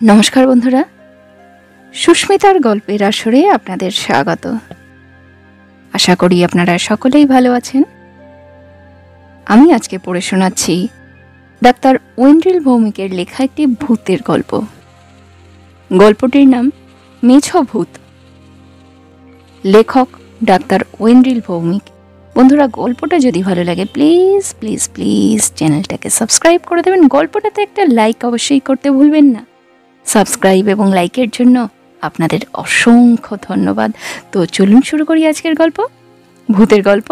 নমস্কার বন্ধুরা, সুস্মিতার গল্পের আসরে আপনাদের স্বাগত। আশা করি আপনারা সকলেই ভালো আছেন। আমি আজকে পড়ে শোনাচ্ছি ডাক্তার ওয়েন্ড্রিল ভৌমিকের লেখা একটি ভূতের গল্প। গল্পটির নাম মেছো ভূত। লেখক ডাক্তার ওয়েন্ড্রিল ভৌমিক। বন্ধুরা, গল্পটা যদি ভালো লাগে প্লিজ প্লিজ প্লিজ চ্যানেলটাকে সাবস্ক্রাইব করে দেবেন। গল্পটাতে একটা লাইক অবশ্যই করতে ভুলবেন না। সাবস্ক্রাইব এবং লাইকের জন্য আপনাদের অসংখ্য ধন্যবাদ। তো চলুন শুরু করি আজকের গল্প। ভূতের গল্প,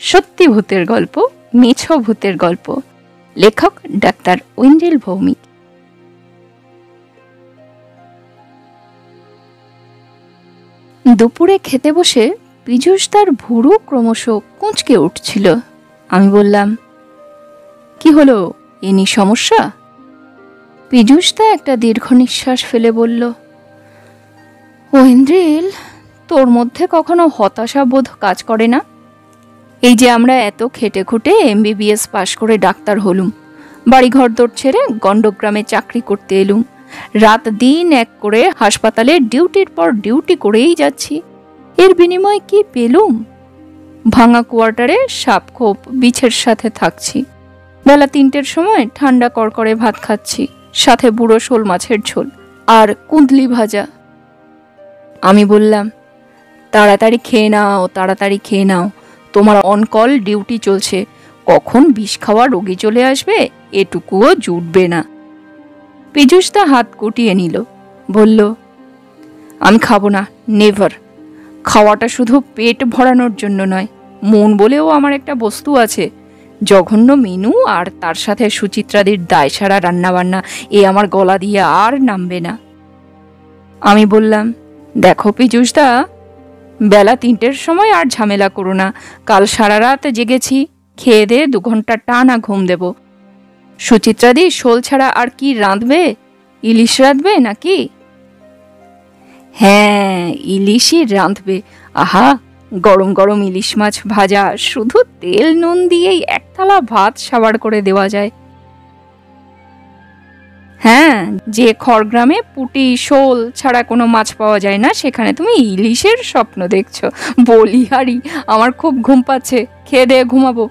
সত্যি ভূতের গল্প, মেছো ভূতের গল্প। লেখক ডাক্তার ওয়েন্ড্রিল ভৌমিক। দুপুরে খেতে বসে পীযূষ তার ভুরু ক্রমশ কুঁচকে উঠছিল। আমি বললাম, কি হলো, এনি সমস্যা? পীযূষ তা একটা দীর্ঘ নিঃশ্বাস ফেলে বলল, ওয়েন্ড্রিল, তোর মধ্যে কখনো হতাশা বোধ কাজ করে না? এই যে আমরা এত খেটে খুঁটে MBBS পাশ করে ডাক্তার হলুম, বাড়িঘর দৌড় ছেড়ে গণ্ডগ্রামে চাকরি করতে এলুম, রাত দিন এক করে হাসপাতালে ডিউটির পর ডিউটি করেই যাচ্ছি। এর বিনিময়ে কি পেলুম? ভাঙা কোয়ার্টারে সাপখোপ বিছের সাথে থাকছি, বেলা 3টের সময় ঠান্ডা করকরে ভাত খাচ্ছি, সাথে বুড়ো শোল মাছের ঝোল আর কুঁদলি ভাজা। আমি বললাম, তাড়াতাড়ি খেয়ে নাও, তাড়াতাড়ি খেয়ে নাও, তোমার অনকল ডিউটি চলছে, কখন বিষ খাওয়া রোগী চলে আসবে এটুকুও জুটবে না। পীযূষ তা হাত গুটিয়ে নিল, বলল, আমি খাবো না, নেভার। খাওয়াটা শুধু পেট ভরানোর জন্য নয়, মন বলেও আমার একটা বস্তু আছে। জঘন্য মেনু আর তার সাথে সুচিত্রাদির দায়সারা রান্নাবান্না, এ আমার গলা দিয়ে আর নামবে না। আমি বললাম, দেখো পীযূষদা, বেলা 3টের সময় আর ঝামেলা করো না। কাল সারা রাত জেগেছি, খেয়ে দিয়ে 2 ঘন্টা টানা ঘুম দেব। সুচিত্রাদি শোল ছাড়া আর কি রাঁধবে? ইলিশ রাঁধবে নাকি? হ্যাঁ, ইলিশই রাঁধবে। আহা, গরম গরম ইলিশ মাছ ভাজা, শুধু তেল নুন দিয়েই 1 থালা ভাত সাবার করে দেওয়া যায়। হ্যাঁ, যে খড়গ্রামে পুঁটি শোল ছাড়া কোনো মাছ পাওয়া যায় না, সেখানে তুমি ইলিশের স্বপ্ন দেখছো? বলি হারি, আমার খুব ঘুম পাচ্ছে, খেয়ে দিয়ে ঘুমাবো।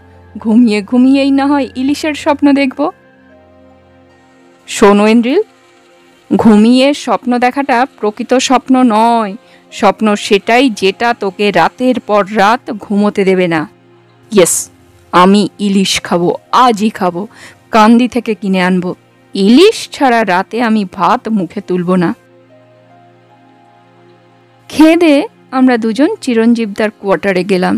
ঘুমিয়ে ঘুমিয়েই না হয় ইলিশের স্বপ্ন দেখব। শোনো ওয়েন্ড্রিল, ঘুমিয়ে স্বপ্ন দেখাটা প্রকৃত স্বপ্ন নয়। স্বপ্ন সেটাই যেটা তোকে রাতের পর রাত ঘুমোতে দেবে না। ইয়েস, আমি ইলিশ খাবো, আজই খাবো, কান্দি থেকে কিনে আনবো। ইলিশ ছাড়া রাতে আমি ভাত মুখে তুলব না। খেয়ে দিয়ে আমরা দুজন চিরঞ্জীবদার কোয়ার্টারে গেলাম।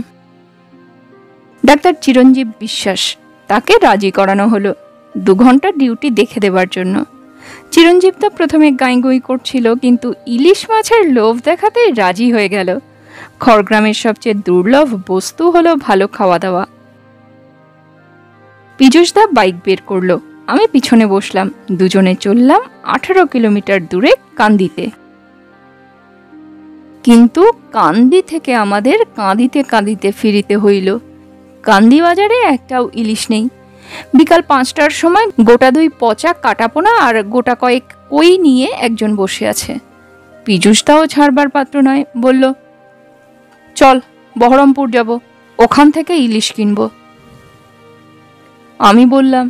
ডাক্তার চিরঞ্জীব বিশ্বাস, তাকে রাজি করানো হলো 2 ঘন্টা ডিউটি দেখে দেবার জন্য। চিরঞ্জীবদা প্রথমে গাঁইগুঁই করছিল, কিন্তু ইলিশ মাছের লোভ দেখাতেই রাজি হয়ে গেল। খড়গ্রামের সবচেয়ে দুর্লভ বস্তু হলো ভালো খাওয়া দাওয়া। পীযূষদা বাইক বের করলো, আমি পিছনে বসলাম। দুজনে চললাম 18 কিলোমিটার দূরে কান্দিতে। কিন্তু কান্দি থেকে আমাদের কাঁদিতে কাঁদিতে ফিরিতে হইল। কান্দি বাজারে একটাও ইলিশ নেই। বিকাল 5টার সময় গোটা 2 পচা কাটাপোনা আর গোটা কয়েক কই নিয়ে একজন বসে আছে। পীযূষদাও ছাড়বার পাত্র নয়, বলল, চল বহরমপুর যাব, ওখান থেকে ইলিশ কিনব। আমি বললাম,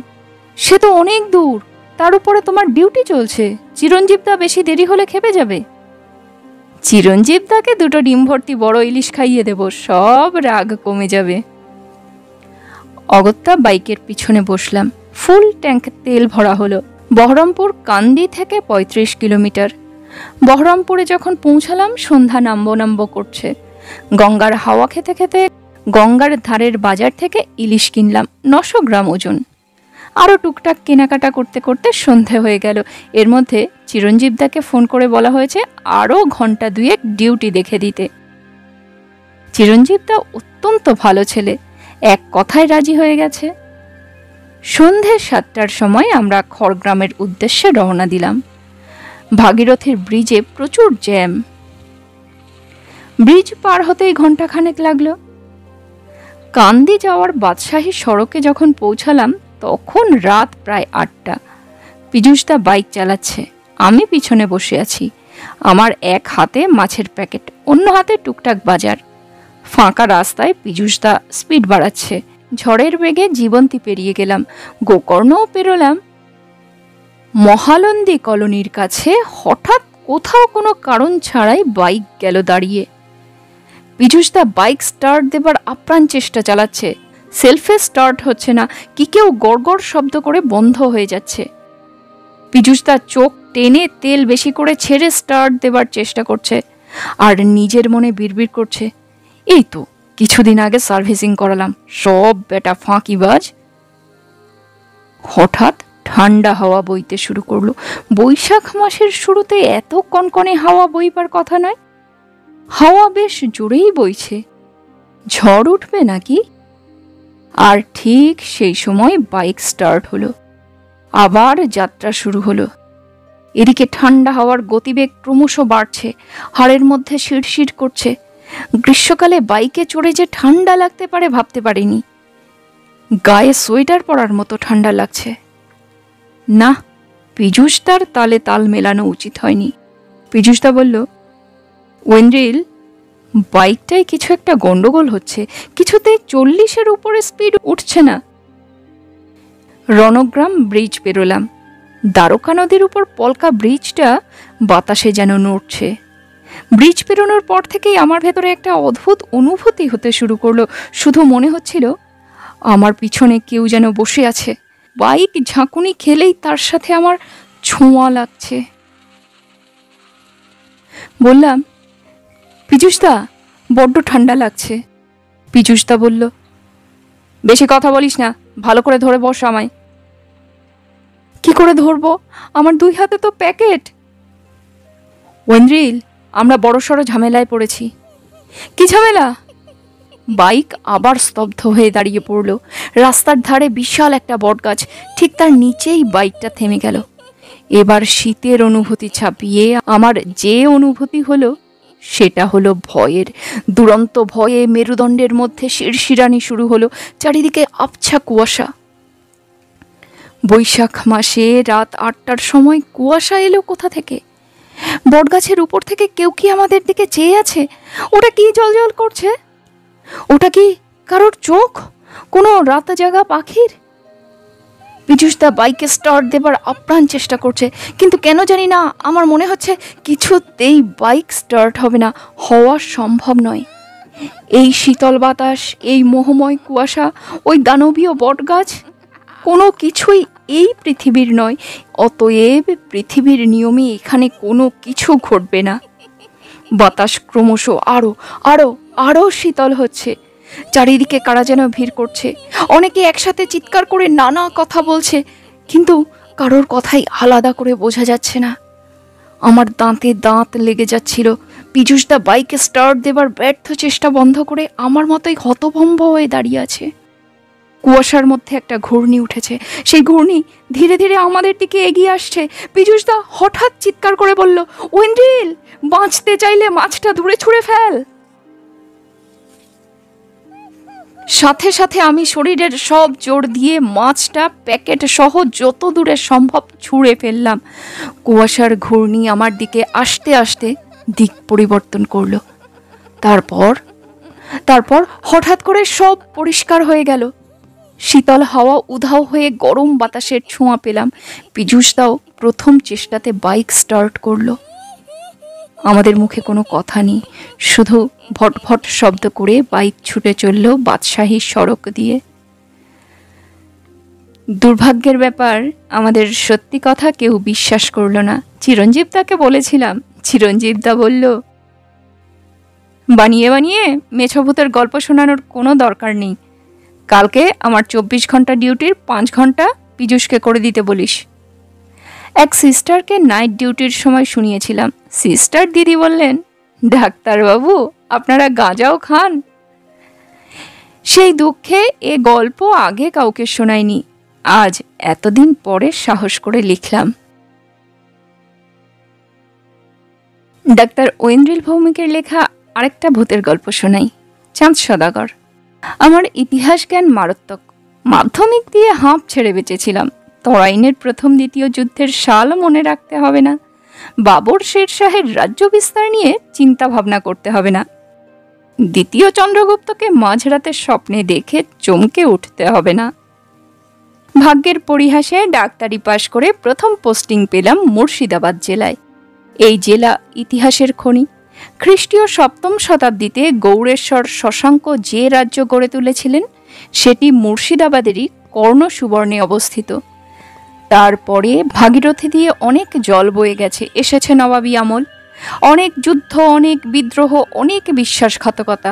সে তো অনেক দূর, তার উপরে তোমার ডিউটি চলছে, চিরঞ্জীবদা বেশি দেরি হলে খেপে যাবে। চিরঞ্জীবদাকে 2 ডিম ভর্তি বড় ইলিশ খাইয়ে দেব, সব রাগ কমে যাবে। অগত্যা বাইকের পিছনে বসলাম। ফুল ট্যাঙ্ক তেল ভরা হলো। বহরমপুর কান্দি থেকে 35 কিলোমিটার। বহরমপুরে যখন পৌঁছালাম সন্ধ্যা নাম্বো করছে। গঙ্গার হাওয়া খেতে খেতে গঙ্গার ধারের বাজার থেকে ইলিশ কিনলাম, 900 গ্রাম ওজন। আরও টুকটাক কেনাকাটা করতে করতে সন্ধে হয়ে গেল। এর মধ্যে চিরঞ্জীবদাকে ফোন করে বলা হয়েছে আরও ঘন্টা 2 ডিউটি দেখে দিতে। চিরঞ্জীবদা অত্যন্ত ভালো ছেলে, এক কথায় রাজি হয়ে গেছে। সন্ধে 7টার সময় আমরা খড়গ্রামের উদ্দেশ্যে রওনা দিলাম। ভাগীরথীর ব্রিজে প্রচুর জ্যাম। ব্রিজ পার হতেই ঘণ্টাখানেক লাগলো। কান্দি যাওয়ার বাদশাহী সড়কে যখন পৌঁছালাম তখন রাত প্রায় 8টা। পীযূষদা বাইক চালাচ্ছে, আমি পিছনে বসে আছি। আমার এক হাতে মাছের প্যাকেট, অন্য হাতে টুকটাক বাজার। ফাঁকা রাস্তায় পীযূষদা স্পিড বাড়াচ্ছে। ঝড়ের বেগে জীবন্তী পেরিয়ে গেলাম, গোকর্ণও পেরোলাম। মহালন্দী কলোনির কাছে হঠাৎ কোথাও কোনো কারণ ছাড়াই বাইক গেল দাঁড়িয়ে। পীযূষদা বাইক স্টার্ট দেবার আপ্রাণ চেষ্টা চালাচ্ছে। সেলফে স্টার্ট হচ্ছে না, কি কেউ গড়গড় শব্দ করে বন্ধ হয়ে যাচ্ছে। পীযূষদা চোখ টেনে তেল বেশি করে ছেড়ে স্টার্ট দেবার চেষ্টা করছে, আর নিজের মনে বিড়বিড় করছে, এই তো কিছুদিন আগে সার্ভিসিং করালাম, সব বেটা ফাঁকিবাজ। হঠাৎ ঠান্ডা হাওয়া বইতে শুরু করলো। বৈশাখ মাসের শুরুতে এত কনকনে হাওয়া বইবার কথা নয়। হাওয়া বেশ জোরেই বইছে, ঝড় উঠবে নাকি? আর ঠিক সেই সময় বাইক স্টার্ট হলো, আবার যাত্রা শুরু হলো। এদিকে ঠান্ডা হাওয়ার গতিবেগ ক্রমশ বাড়ছে, হাড়ের মধ্যে শিরশির করছে। গ্রীষ্মকালে বাইকে চড়ে যে ঠান্ডা লাগতে পারে ভাবতে পারিনি। গায়ে সোয়েটার পরার মতো ঠান্ডা লাগছে। না, পীযূষদার তালে তাল মেলানো উচিত হয়নি। পীযূষদা বলল, ওয়েন্দ্রিল, বাইকটায় কিছু একটা গন্ডগোল হচ্ছে, কিছুতেই 40-এর উপরে স্পিড উঠছে না। রণগ্রাম ব্রিজ পেরোলাম। দ্বারকা নদীর উপর পলকা ব্রিজটা বাতাসে যেন নড়ছে। ব্রিজ পেরোনোর পর থেকেই আমার ভেতরে একটা অদ্ভুত অনুভূতি হতে শুরু করলো। শুধু মনে হচ্ছিল আমার পিছনে কেউ যেন বসে আছে। বাইক ঝাঁকুনি খেলেই তার সাথে আমার ছোঁয়া লাগছে। বললাম, পীযূষদা, বড্ড ঠান্ডা লাগছে। পীযূষদা বলল, বেশি কথা বলিস না, ভালো করে ধরে বস আমায়। কি করে ধরবো? আমার 2 হাতে তো প্যাকেট। ওয়েন্দ্রিল, আমরা বড়সড় ঝামেলায় পড়েছি। কি ঝামেলা? বাইক আবার স্তব্ধ হয়ে দাঁড়িয়ে পড়ল। রাস্তার ধারে বিশাল একটা বটগাছ, ঠিক তার নিচেই বাইকটা থেমে গেল। এবার শীতের অনুভূতি ছাপিয়ে আমার যে অনুভূতি হলো সেটা হলো ভয়ের। দুরন্ত ভয়ে মেরুদণ্ডের মধ্যে শিরশিরানি শুরু হলো। চারিদিকে আবছা কুয়াশা। বৈশাখ মাসে রাত 8টার সময় কুয়াশা এলো কোথা থেকে? বটগাছের উপর থেকে কেউ কি আমাদের দিকে চেয়ে আছে? ওটা কি জ্বলজ্বল করছে? ওটা কি কারোর চোখ, কোনো রাতা জাগা পাখির? পীযূষদা বাইকে স্টার্ট দেবার আপ্রাণ চেষ্টা করছে, কিন্তু কেন জানি না আমার মনে হচ্ছে কিছুতেই বাইক স্টার্ট হবে না, হওয়া সম্ভব নয়। এই শীতল বাতাস, এই মোহময় কুয়াশা, ওই দানবীয় বটগাছ, কোনো কিছুই এই পৃথিবীর নয়। অতএব পৃথিবীর নিয়মে এখানে কোনো কিছু ঘটবে না। বাতাস ক্রমশ আরো আরো আরো শীতল হচ্ছে। চারিদিকে কারা যেন ভিড় করছে। অনেকে একসাথে চিৎকার করে নানা কথা বলছে, কিন্তু কারোর কথাই আলাদা করে বোঝা যাচ্ছে না। আমার দাঁতে দাঁত লেগে যাচ্ছিল। পীযূষদা বাইকে স্টার্ট দেবার ব্যর্থ চেষ্টা বন্ধ করে আমার মতোই হতভম্ব হয়ে দাঁড়িয়ে আছে। কুয়াশার মধ্যে একটা ঘূর্ণি উঠেছে। সেই ঘূর্ণি ধীরে ধীরে আমাদের দিকে এগিয়ে আসছে। পীযূষদা হঠাৎ চিৎকার করে বলল, ওয়েন্দ্রিল, বাঁচতে চাইলে মাছটা দূরে ছুঁড়ে ফেল। সাথে সাথে আমি শরীরের সব জোর দিয়ে মাছটা প্যাকেট সহ যত দূরে সম্ভব ছুঁড়ে ফেললাম। কুয়াশার ঘূর্ণি আমার দিকে আসতে আসতে দিক পরিবর্তন করলো। তারপর হঠাৎ করে সব পরিষ্কার হয়ে গেল। শীতল হাওয়া উধাও হয়ে গরম বাতাসের ছোঁয়া পেলাম। পীযূষদাও প্রথম চেষ্টাতে বাইক স্টার্ট করলো। আমাদের মুখে কোনো কথা নেই, শুধু ভটভট শব্দ করে বাইক ছুটে চলল বাদশাহী সড়ক দিয়ে। দুর্ভাগ্যের ব্যাপার, আমাদের সত্যি কথা কেউ বিশ্বাস করল না। চিরঞ্জীবদাকে বলেছিলাম। চিরঞ্জীবদা বলল, বানিয়ে বানিয়ে মেছভূতের গল্প শোনানোর কোনো দরকার নেই। কালকে আমার 24 ঘন্টা ডিউটির 5 ঘন্টা পীযূষকে করে দিতে বলিস। এক সিস্টারকে নাইট ডিউটির সময় শুনিয়েছিলাম। সিস্টার দিদি বললেন, ডাক্তারবাবু, আপনারা গাঁজাও খান? সেই দুঃখে এ গল্প আগে কাউকে শোনায়নি। আজ এতদিন পরে সাহস করে লিখলাম। ডাক্তার ঐন্দ্রিল ভৌমিকের লেখা আরেকটা ভূতের গল্প শোনাই। চাঁদ সদাগর। আমার ইতিহাস জ্ঞান মারাত্মক। মাধ্যমিক দিয়ে হাঁপ ছেড়ে বেঁচেছিলাম। তরাইনের প্রথম দ্বিতীয় যুদ্ধের সাল মনে রাখতে হবে না। বাবর শের শাহের রাজ্য বিস্তার নিয়ে চিন্তা ভাবনা করতে হবে না। দ্বিতীয় চন্দ্রগুপ্তকে মাঝরাতে স্বপ্নে দেখে চমকে উঠতে হবে না। ভাগ্যের পরিহাসে ডাক্তারি পাশ করে প্রথম পোস্টিং পেলাম মুর্শিদাবাদ জেলায়। এই জেলা ইতিহাসের খনি। খ্রিস্টীয় সপ্তম শতাব্দীতে গৌড়েশ্বর শশাঙ্ক যে রাজ্য গড়ে তুলেছিলেন সেটি মুর্শিদাবাদেরই কর্ণ সুবর্ণে অবস্থিত। তারপরে ভাগীরথী দিয়ে অনেক জল বয়ে গেছে, এসেছে নবাবী আমল, অনেক যুদ্ধ, অনেক বিদ্রোহ, অনেক বিশ্বাসঘাতকতা।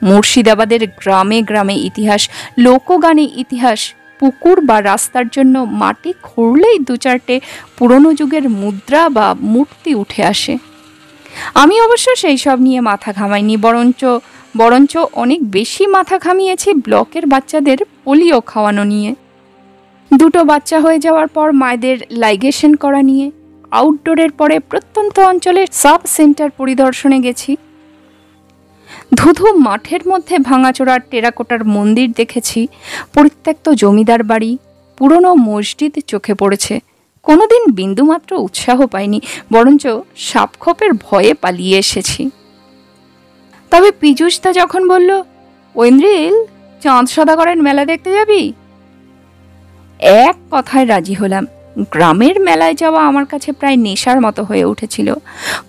মুর্শিদাবাদের গ্রামে গ্রামে ইতিহাস, লোকগানে ইতিহাস। পুকুর বা রাস্তার জন্য মাটি খুঁড়লেই দু চারটে পুরনো যুগের মুদ্রা বা মূর্তি উঠে আসে। আমি অবশ্য সেই সব নিয়ে মাথা ঘামাইনি, বরঞ্চ অনেক বেশি মাথা ঘামিয়েছি ব্লকের বাচ্চাদের পোলিও খাওয়ানো নিয়ে, দুটো বাচ্চা হয়ে যাওয়ার পর মায়েদের লাইগেশন করা নিয়ে, আউটডোরের পরে প্রত্যন্ত অঞ্চলের সাব সেন্টার পরিদর্শনে গেছি। ধুধু মাঠের মধ্যে ভাঙাচোরা টেরাকোটার মন্দির দেখেছি, পরিত্যক্ত জমিদার বাড়ি, পুরনো মসজিদ চোখে পড়েছে। কোনোদিন বিন্দুমাত্র উৎসাহ পাইনি, বরঞ্চ সাপখোপের ভয়ে পালিয়ে এসেছি। তবে পীযূষদা যখন বলল, ঐন্দ্রিল, চাঁদ সদাগরের মেলা দেখতে যাবি, এক কথায় রাজি হলাম। গ্রামের মেলায় যাওয়া আমার কাছে প্রায় নেশার মতো হয়ে উঠেছিল।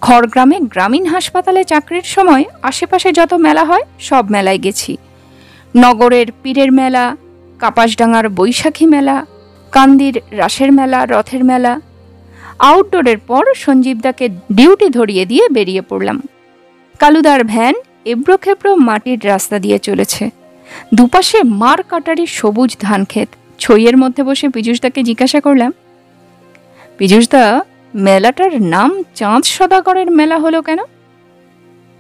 খড়গ্রামে গ্রামীণ হাসপাতালে চাকরির সময় আশেপাশে যত মেলা হয় সব মেলায় গেছি। নগরের পীরের মেলা, কাপাসডাঙ্গার বৈশাখী মেলা, কান্দির রাসের মেলা, রথের মেলা। আউটডোরের পর সঞ্জীবদাকে ডিউটি ধরিয়ে দিয়ে বেরিয়ে পড়লাম। কালুদার ভ্যান এবড়ো খেবড়ো মাটির রাস্তা দিয়ে চলেছে। দুপাশে মার কাটারি সবুজ ধান ক্ষেত। ছইয়ের মধ্যে বসে পীযূষদাকে জিজ্ঞাসা করলাম, পীযূষদা, মেলাটার নাম চাঁদ সদাগরের মেলা হলো কেন?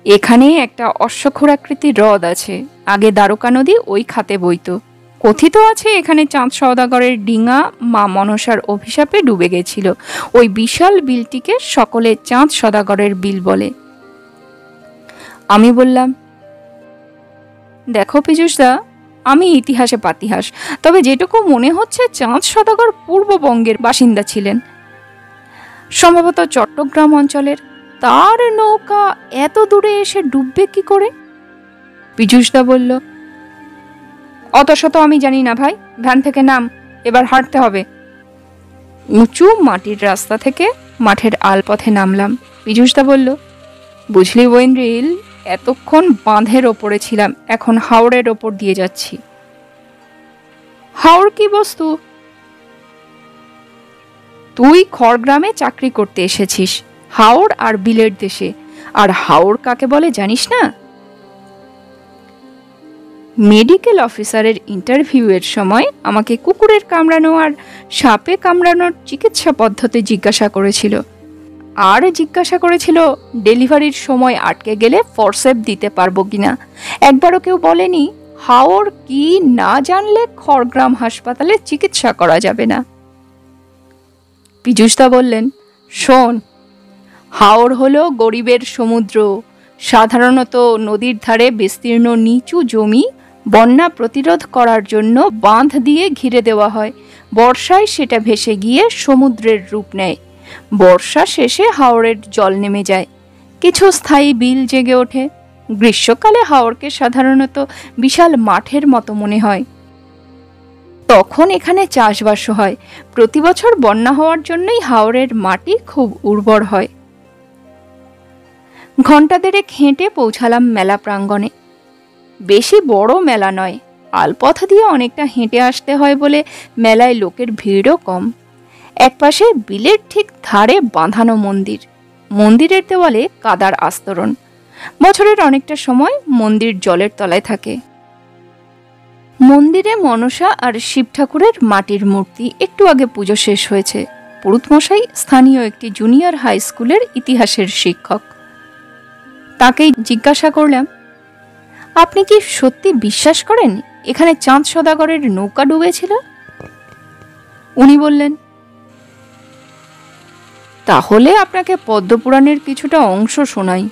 এখানে একটা অশ্বক্ষুরাকৃতি হ্রদ আছে, আগে দ্বারকা নদী ওই খাতে বইত। কথিত আছে এখানে চাঁদ সওদাগরের ডিঙা মা মনসার অভিশাপে ডুবে গেছিল। ওই বিশাল বিলটিকে সকলে চাঁদ সওদাগরের বিল বলে। আমি বললাম, দেখো পীযূষদা, আমি ইতিহাসে পাতিহাস, তবে যেটুকু মনে হচ্ছে চাঁদ সওদাগর পূর্ববঙ্গের বাসিন্দা ছিলেন, সম্ভবত চট্টগ্রাম অঞ্চলের। তার নৌকা এত দূরে এসে ডুববে কি করে? পীযূষদা বলল, অত শত আমি জানি না ভাই, ভ্যান থেকে নাম, এবার হাঁটতে হবে। উঁচু মাটির রাস্তা থেকে মাঠের আলপথে নামলাম। পীযূষদা বলল, বুঝলি ঐন্দ্রিল, এতক্ষণ বাঁধের ওপরে ছিলাম, এখন হাওড়ের ওপর দিয়ে যাচ্ছি। হাওড় কি বস্তু? তুই খড়গ্রামে চাকরি করতে এসেছিস, হাওড় আর বিলের দেশে, আর হাওড় কাকে বলে জানিস না? মেডিকেল অফিসারের ইন্টারভিউয়ের সময় আমাকে কুকুরের কামড়ানো আর সাপে কামড়ানোর চিকিৎসা পদ্ধতি জিজ্ঞাসা করেছিল, আর জিজ্ঞাসা করেছিল ডেলিভারির সময় আটকে গেলে ফরসেপ দিতে পারবো কিনা। একবারও কেউ বলেনি হাওড় কি না জানলে খড়গ্রাম হাসপাতালে চিকিৎসা করা যাবে না। পীযূষদা বললেন, শোন, হাওড় হলো গরিবের সমুদ্র। সাধারণত নদীর ধারে বিস্তীর্ণ নিচু জমি বন্যা প্রতিরোধ করার জন্য বাঁধ দিয়ে ঘিরে দেওয়া হয়। বর্ষায় সেটা ভেসে গিয়ে সমুদ্রের রূপ নেয়। বর্ষা শেষে হাওরের জল নেমে যায়, কিছু স্থায়ী বিল জেগে ওঠে। গ্রীষ্মকালে হাওরকে সাধারণত বিশাল মাঠের মতো মনে হয়। তখন এখানে চাষবাস হয়। প্রতি বছর বন্যা হওয়ার জন্যই হাওরের মাটি খুব উর্বর হয়। ঘণ্টা দেড়েক হেঁটে পৌঁছালাম মেলা প্রাঙ্গণে। বেশি বড় মেলা নয়, আলপথ দিয়ে অনেকটা হেঁটে আসতে হয় বলে মেলায় লোকের ভিড়ও কম। একপাশে বিলের ঠিক ধারে বাঁধানো মন্দির। মন্দিরের দেওয়ালে কাদার আস্তরণ। বছরের অনেকটা সময় মন্দির জলের তলায় থাকে। মন্দিরে মনসা আর শিব ঠাকুরের মাটির মূর্তি। একটু আগে পুজো শেষ হয়েছে। পুরুতমশাই স্থানীয় একটি জুনিয়র হাই স্কুলের ইতিহাসের শিক্ষক। তাকেই জিজ্ঞাসা করলাম, আপনি কি সত্যি বিশ্বাস করেন এখানে চাঁদ সওদাগরের নৌকা ডুবেছিল? উনি বললেন, তাহলে আপনাকে পদ্মপুরাণের কিছুটা অংশ শোনাই।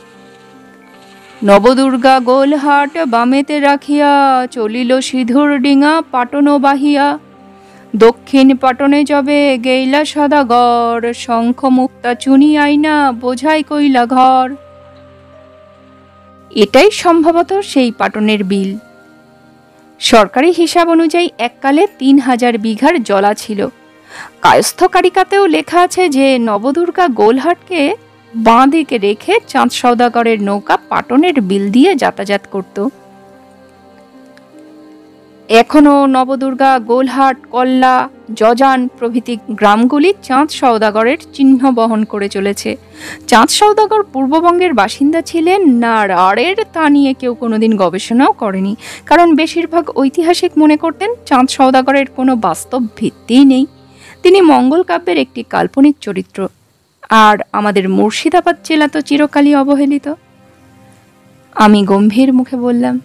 নবদুর্গা গোলহাট বামেতে রাখিয়া, চলিল সিধুর ডিঙা পাটন বাহিয়া, দক্ষিণ পাটনে যাবে গেইলা সদাগর, শঙ্খ মুক্তা চুনি আইনা বোঝাই কইলা ঘর। এটাই সম্ভবত সেই পাটনের বিল। সরকারি হিসাব অনুযায়ী এককালে 3000 বিঘার জলা ছিল। কায়স্থ কারিকাতেও লেখা আছে যে নবদুর্গা গোলহাটকে বাঁ দিকে রেখে চাঁদ সওদাগরের নৌকা পাটনের বিল দিয়ে যাতায়াত করত। এখনও নবদুর্গা, গোলহাট, কল্লা, জজান প্রভৃতি গ্রামগুলি চাঁদ সওদাগরের চিহ্ন বহন করে চলেছে। চাঁদ সওদাগর পূর্ববঙ্গের বাসিন্দা ছিলেন না রাড়ের তা নিয়ে কেউ কোনোদিন গবেষণাও করেনি, কারণ বেশিরভাগ ঐতিহাসিক মনে করতেন চাঁদ সওদাগরের কোনো বাস্তব ভিত্তিই নেই। তিনি মঙ্গল কাব্যের একটি কাল্পনিক চরিত্র। আর আমাদের মুর্শিদাবাদ জেলা তো চিরকালই অবহেলিত। আমি গম্ভীর মুখে বললাম,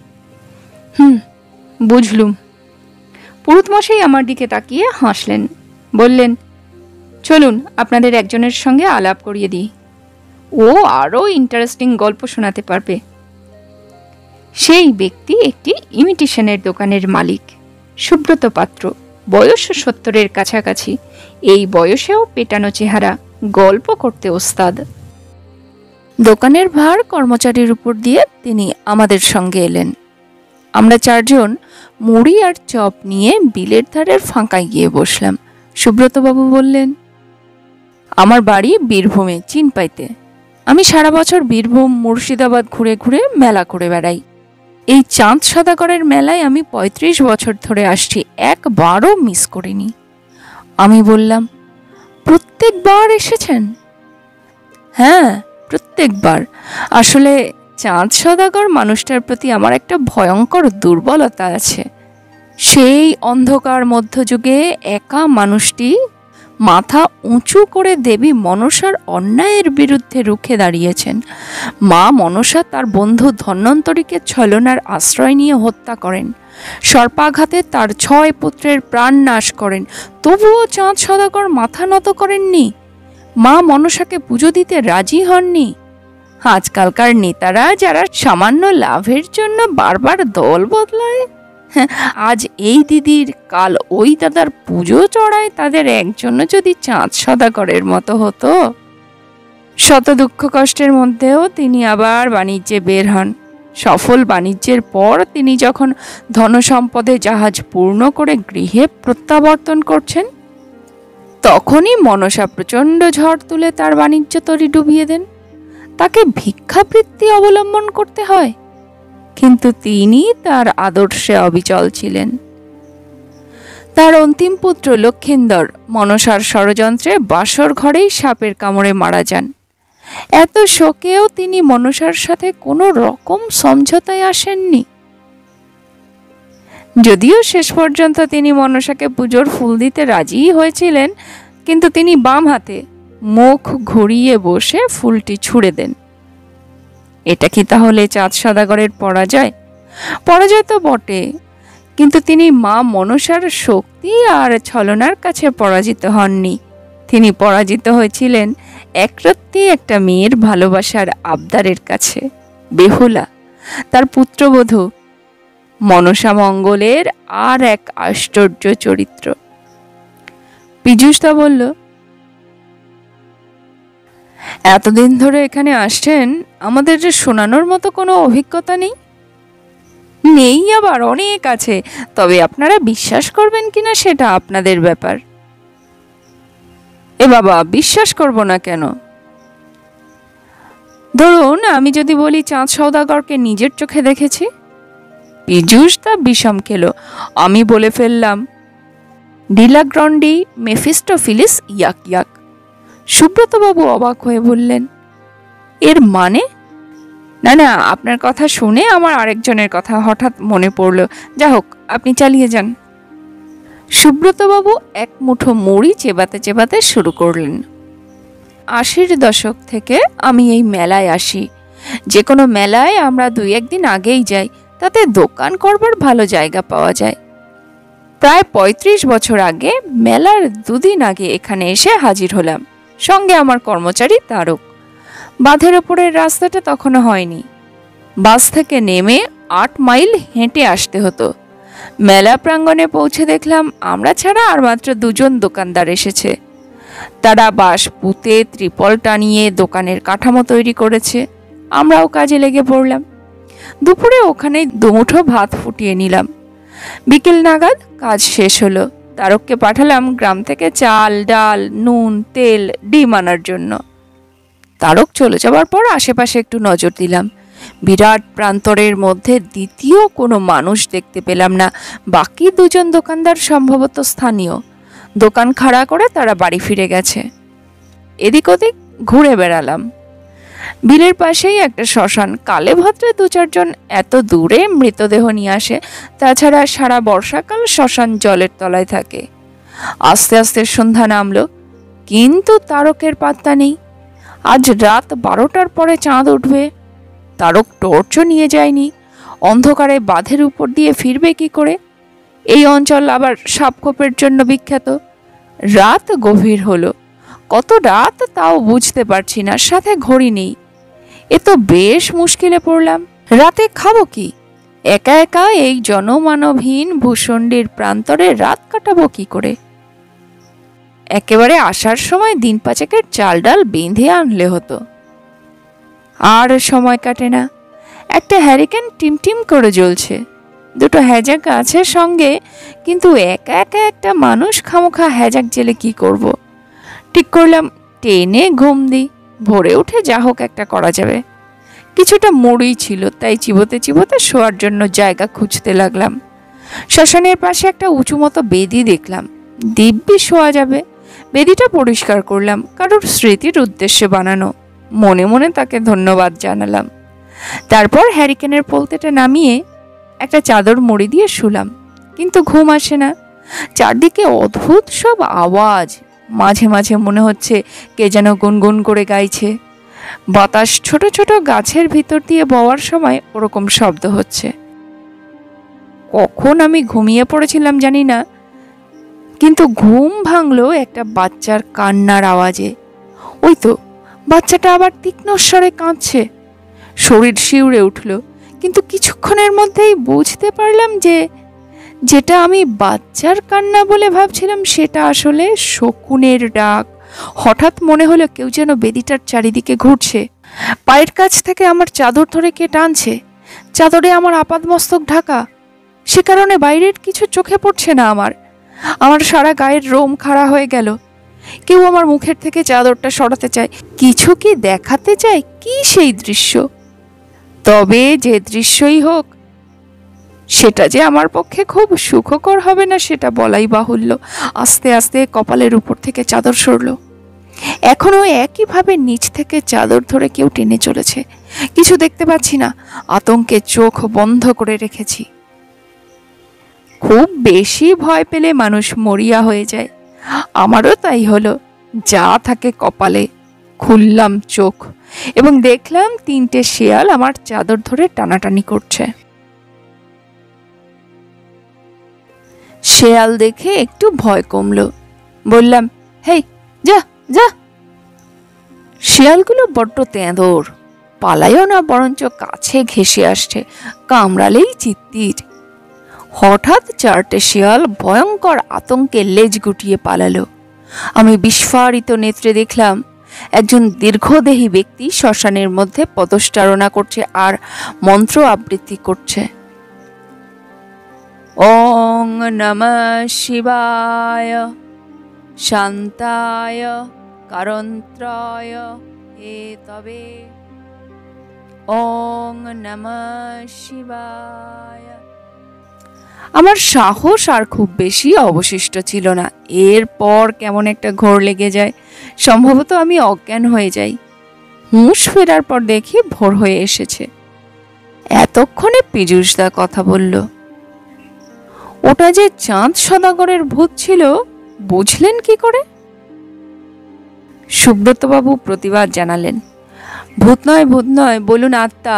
বুঝলুম। পুরুতমশাই আমার দিকে তাকিয়ে হাসলেন, বললেন, চলুন আপনাদের একজনের সঙ্গে আলাপ করিয়ে দিই, ও আরও ইন্টারেস্টিং গল্প শোনাতে পারবে। সেই ব্যক্তি একটি ইমিটেশনের দোকানের মালিক, সুব্রত পাত্র, বয়স 70-এর কাছাকাছি। এই বয়সেও পেটানো চেহারা, গল্প করতে ওস্তাদ। দোকানের ভার কর্মচারীর উপর দিয়ে তিনি আমাদের সঙ্গে এলেন। আমরা 4 জন মুড়ি আর চপ নিয়ে বিলের ধারের ফাঁকায় গিয়ে বসলাম। সুব্রতবাবু বললেন, আমার বাড়ি বীরভূমে, চিনপাইতে। আমি সারা বছর বীরভূম, মুর্শিদাবাদ ঘুরে ঘুরে মেলা করে বেড়াই। এই চাঁদ সওদাগরের মেলায় আমি 35 বছর ধরে আসছি, একবারও মিস করিনি। আমি বললাম, প্রত্যেকবার এসেছেন? হ্যাঁ, প্রত্যেকবার। আসলে চাঁদ সওদাগর মানুষটার প্রতি আমার একটা ভয়ঙ্কর দুর্বলতা আছে। সেই অন্ধকার মধ্যযুগে একা মানুষটি মাথা উঁচু করে দেবী মনসার অন্যায়ের বিরুদ্ধে রুখে দাঁড়িয়েছেন। মা মনসা তার বন্ধু ধন্বন্তরীকে ছলনার আশ্রয় নিয়ে হত্যা করেন, সর্পাঘাতে তার 6 পুত্রের প্রাণ নাশ করেন। তবুও চাঁদ সওদাগর মাথা নত করেননি, মা মনসাকে পুজো দিতে রাজি হননি। আজকালকার নেতারা যারা সামান্য লাভের জন্য বারবার দল বদলায়, আজ এই দিদির, কাল ওই দাদার পুজো চড়ায়, তাদের একজনও যদি চাঁদ সওদাগরের মতো হতো। শত দুঃখ কষ্টের মধ্যেও তিনি আবার বাণিজ্যে বের হন। সফল বাণিজ্যের পর তিনি যখন ধনসম্পদে জাহাজ পূর্ণ করে গৃহে প্রত্যাবর্তন করছেন, তখনই মনসা প্রচণ্ড ঝড় তুলে তার বাণিজ্য তরি ডুবিয়ে দেন। তাকে ভিক্ষাবৃত্তি অবলম্বন করতে হয়, কিন্তু তিনি তার আদর্শে অবিচল ছিলেন। তার অন্তিম পুত্র লক্ষেন্দর মনসার ষড়যন্ত্রে বাসর ঘরেই সাপের কামড়ে মারা যান। এত শোকেও তিনি মনসার সাথে কোনো রকম সমঝোতায় আসেননি। যদিও শেষ পর্যন্ত তিনি মনসাকে পুজোর ফুল দিতে রাজিই হয়েছিলেন, কিন্তু তিনি বাম হাতে মুখ ঘুরিয়ে বসে ফুলটি ছুঁড়ে দেন। এটা কি তাহলে চাঁদ সওদাগরের পরাজয়? পরাজয় তো বটে, কিন্তু তিনি মা মনসার শক্তি আর ছলনার কাছে পরাজিত হননি। তিনি পরাজিত হয়েছিলেন একরত্তি একটা মেয়ের ভালোবাসার আবদারের কাছে, বেহুলা, তার পুত্রবধূ মনসা মঙ্গলের আর এক আশ্চর্য চরিত্র। পীযূষদা বলল, এতদিন ধরে এখানে আসছেন, আমাদের যে শোনানোর মতো কোনো অভিজ্ঞতা নেই। নেই আবার অনেক আছে, তবে আপনারা বিশ্বাস করবেন কিনা সেটা আপনাদের ব্যাপার। এ বাবা, বিশ্বাস করব না কেন? ধরুন আমি যদি বলি চাঁদ সওদাগরকে নিজের চোখে দেখেছি। পীযূষদা বিষম খেলো। আমি বলে ফেললাম, ডিলাগ্রন্ডি মেফিস্টোফিলিস ইয়াক ইয়াক। সুব্রতবাবু অবাক হয়ে বললেন, এর মানে? না না, আপনার কথা শুনে আমার আরেকজনের কথা হঠাৎ মনে পড়ল। যা হোক, আপনি চালিয়ে যান। সুব্রতবাবু এক মুঠো মুড়ি চেবাতে চেবাতে শুরু করলেন। 80-র দশক থেকে আমি এই মেলায় আসি। যে কোনো মেলায় আমরা 2-1 দিন আগেই যাই, তাতে দোকান করবার ভালো জায়গা পাওয়া যায়। প্রায় 35 বছর আগে মেলার 2 দিন আগে এখানে এসে হাজির হলাম, সঙ্গে আমার কর্মচারী তারক। বাঁধের ওপরের রাস্তাটা তখনও হয়নি। বাস থেকে নেমে 8 মাইল হেঁটে আসতে হতো। মেলা প্রাঙ্গণে পৌঁছে দেখলাম আমরা ছাড়া আর মাত্র 2জন দোকানদার এসেছে। তারা বাঁশ পুঁতে ত্রিপল টানিয়ে দোকানের কাঠামো তৈরি করেছে। আমরাও কাজে লেগে পড়লাম। দুপুরে ওখানে দুমুঠো ভাত ফুটিয়ে নিলাম। বিকেল নাগাদ কাজ শেষ হলো। তারককে পাঠালাম গ্রাম থেকে চাল, ডাল, নুন, তেল, ডিম আনার জন্য। তারক চলে যাওয়ার পর আশেপাশে একটু নজর দিলাম। বিরাট প্রান্তরের মধ্যে দ্বিতীয় কোনো মানুষ দেখতে পেলাম না। বাকি 2জন দোকানদার সম্ভবত স্থানীয়। দোকান খাড়া করে তারা বাড়ি ফিরে গেছে। এদিক ওদিক ঘুরে বেড়ালাম। বিলের পাশেই একটা শ্মশান। কালে ভদ্রে 2-4 জন এত দূরে মৃতদেহ নিয়ে আসে। তাছাড়া সারা বর্ষাকাল শ্মশান জলের তলায় থাকে। আস্তে আস্তে সন্ধ্যা নামলো, কিন্তু তারকের পাত্তা নেই। আজ রাত 12টার পরে চাঁদ উঠবে। তারক টর্চও নিয়ে যায়নি। অন্ধকারে বাঁধের উপর দিয়ে ফিরবে কি করে? এই অঞ্চল আবার সাপখোপের জন্য বিখ্যাত। রাত গভীর হলো। কত রাত তাও বুঝতে পারছি না, সাথে ঘড়ি নেই। এ তো বেশ মুশকিলে পড়লাম। রাতে খাবো কি? একা একা এই জনমানবহীন ভূষণ্ডির প্রান্তরে রাত কাটাবো কি করে? একেবারে আসার সময় দিন-5 চাল ডাল বেঁধে আনলে হতো। আর সময় কাটে না। একটা হ্যারিকেন টিমটিম করে জ্বলছে। 2টো হ্যাজাক আছে সঙ্গে, কিন্তু একা একা একটা মানুষ খামোখা হ্যাজাক জেলে কি করব? ঠিক করলাম টেনে ঘুম দিই। ভোরে উঠে যা হোক একটা করা যাবে। কিছুটা মুড়ি ছিল, তাই চিবোতে চিবোতে শোয়ার জন্য জায়গা খুঁজতে লাগলাম। শ্মশানের পাশে একটা উঁচু মতো বেদি দেখলাম। দিব্যি শোয়া যাবে। বেদিটা পরিষ্কার করলাম, কারোর স্মৃতির উদ্দেশ্যে বানানো। মনে মনে তাকে ধন্যবাদ জানালাম। তারপর হ্যারিকেনের পোলতেটা নামিয়ে একটা চাদর মুড়ি দিয়ে শুলাম, কিন্তু ঘুম আসে না। চারদিকে অদ্ভুত সব আওয়াজ। মাঝে মাঝে মনে হচ্ছে কে যেন গুনগুন করে গাইছে। বাতাস ছোট ছোট গাছের ভিতর দিয়ে বওয়ার সময় ওরকম শব্দ হচ্ছে। কখন আমি ঘুমিয়ে পড়েছিলাম জানি না, কিন্তু ঘুম ভাঙলো একটা বাচ্চার কান্নার আওয়াজে। ওই তো বাচ্চাটা আবার তীক্ষ্ণ স্বরে কাঁদছে। শরীর শিউরে উঠল, কিন্তু কিছুক্ষণের মধ্যেই বুঝতে পারলাম যে যেটা আমি বাচ্চার কান্না বলে ভাবছিলাম সেটা আসলে শকুনের ডাক। হঠাৎ মনে হলো কেউ যেন বেদিটার চারিদিকে ঘুরছে। পায়ের কাছ থেকে আমার চাদর ধরে কে টানছে। চাদরে আমার আপাদমস্তক ঢাকা, সে কারণে বাইরের কিছু চোখে পড়ছে না। আমার সারা গায়ের রোম খাড়া হয়ে গেল। কেউ আমার মুখের থেকে চাদরটা সরাতে চায়, কিছু কি দেখাতে চায়। কি সেই দৃশ্য! তবে যে দৃশ্যই হোক, সেটা যে আমার পক্ষে খুব সুখকর হবে না সেটা বলাই বাহুল্য। আস্তে আস্তে কপালের উপর থেকে চাদর সরল। এখনো একইভাবে নিচ থেকে চাদর ধরে কেউ টেনে চলেছে। কিছু দেখতে পাচ্ছি না। আতঙ্কে চোখ বন্ধ করে রেখেছি। খুব বেশি ভয় পেলে মানুষ মরিয়া হয়ে যায়। আমারও তাই হলো। যা থাকে কপালে। খুললাম চোখ এবং দেখলাম 3টে শেয়াল আমার চাদর ধরে টানাটানি করছে। শেয়াল দেখে একটু ভয় কমলো। বললাম, হেই যা যা। শেয়ালগুলো বড্ড তেঁদর, পালায়ও না, বরঞ্চ কাছে ঘেঁষে আসছে, কামড়ালেই চিত্তির। হঠাৎ 4টে শেয়াল ভয়ঙ্কর আতঙ্কে লেজ গুটিয়ে পালালো। আমি বিস্ফারিত নেত্রে দেখলাম একজন দীর্ঘদেহী ব্যক্তি শ্মশানের মধ্যে পদচারণা করছে আর মন্ত্র আবৃত্তি করছে। ওং নমঃ শিবায় শান্তায় কারন্ত্রায় হে তবে। ওং নমঃ শিবায়। আমার সাহস আর খুব বেশি অবশিষ্ট ছিল না। এরপর কেমন একটা ঘোর লেগে যায়। সম্ভবত আমি অজ্ঞান হয়ে যাই। হুঁশ ফেরার পর দেখি ভোর হয়ে এসেছে। এতক্ষণে পীযূষদা কথা বলল। ওটা যে চাঁদ সদাগরের ভূত ছিল, বুঝলেন কি করে? সুব্রতবাবু প্রতিবাদ জানালেন। ভূত নয়, ভূত নয়, বলুন আত্মা।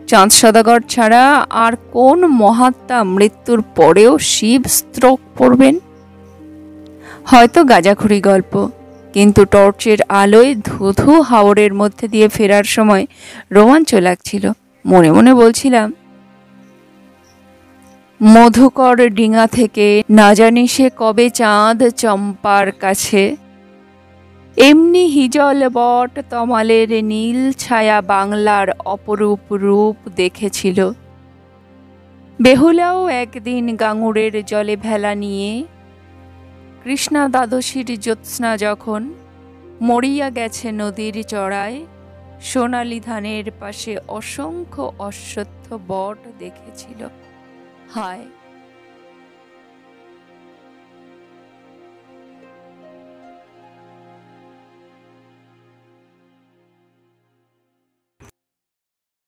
চাঁদ সদাগর ছাড়া আর কোন মহাত্মা মৃত্যুর পরেও শিব স্ত্রোক পড়বেন? হয়তো গাঁজাখুরি গল্প, কিন্তু টর্চের আলোয় ধুধু হাওরের মধ্যে দিয়ে ফেরার সময় রোমাঞ্চ লাগছিল। মনে মনে বলছিলাম, মধুকর ডিঙা থেকে না জানি সে কবে চাঁদ চম্পার কাছে, এমনি হিজল বট তমালের নীল ছায়া বাংলার অপরূপ রূপ দেখেছিল। বেহুলাও একদিন গাঙুরের জলে ভেলা নিয়ে, কৃষ্ণা দ্বাদশীর জ্যোৎস্না যখন মরিয়া গেছে নদীর চড়ায়, সোনালি ধানের পাশে অসংখ্য অশ্বত্থ বট দেখেছিল। হায়